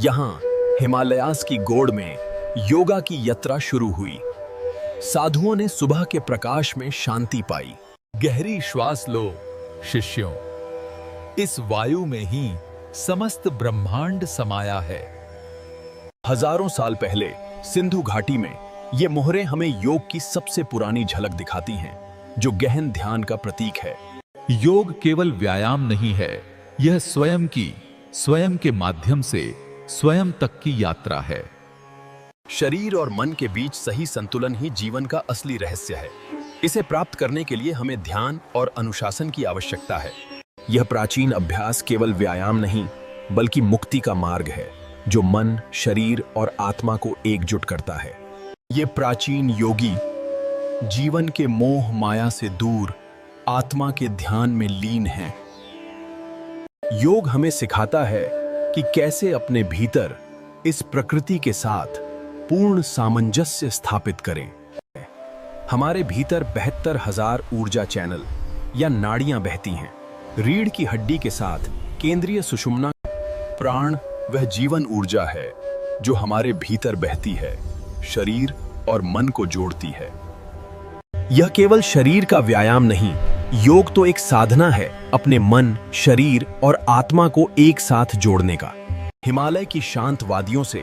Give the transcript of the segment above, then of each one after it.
यहाँ हिमालयास की गोड़ में योगा की यात्रा शुरू हुई। साधुओं ने सुबह के प्रकाश में शांति पाई। गहरी श्वास लो शिष्यों, इस वायु में ही समस्त ब्रह्मांड समाया है। हजारों साल पहले सिंधु घाटी में ये मोहरे हमें योग की सबसे पुरानी झलक दिखाती हैं, जो गहन ध्यान का प्रतीक है। योग केवल व्यायाम नहीं है, यह स्वयं के माध्यम से स्वयं तक की यात्रा है। शरीर और मन के बीच सही संतुलन ही जीवन का असली रहस्य है। इसे प्राप्त करने के लिए हमें ध्यान और अनुशासन की आवश्यकता है। यह प्राचीन अभ्यास केवल व्यायाम नहीं, बल्कि मुक्ति का मार्ग है, जो मन, शरीर और आत्मा को एकजुट करता है। ये प्राचीन योगी जीवन के मोह माया से दूर आत्मा के ध्यान में लीन हैं। योग हमें सिखाता है कि कैसे अपने भीतर इस प्रकृति के साथ पूर्ण सामंजस्य स्थापित करें। हमारे भीतर 72,000 ऊर्जा चैनल या नाड़ियां बहती हैं। रीढ़ की हड्डी के साथ केंद्रीय सुषुम्ना प्राण वह जीवन ऊर्जा है जो हमारे भीतर बहती है, शरीर और मन को जोड़ती है। यह केवल शरीर का व्यायाम नहीं, योग तो एक साधना है अपने मन, शरीर और आत्मा को एक साथ जोड़ने का। हिमालय की शांत वादियों से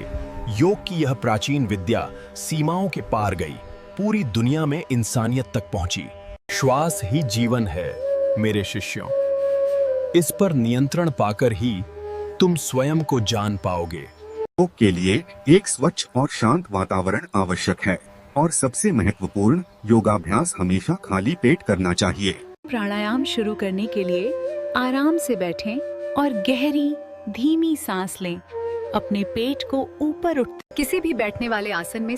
योग की यह प्राचीन विद्या सीमाओं के पार गई, पूरी दुनिया में इंसानियत तक पहुंची। श्वास ही जीवन है मेरे शिष्यों। इस पर नियंत्रण पाकर ही तुम स्वयं को जान पाओगे। योग के लिए एक स्वच्छ और शांत वातावरण आवश्यक है और सबसे महत्वपूर्ण, योगाभ्यास हमेशा खाली पेट करना चाहिए। प्राणायाम शुरू करने के लिए आराम से बैठें और गहरी धीमी सांस लें। अपने पेट को ऊपर उठ किसी भी बैठने वाले आसन में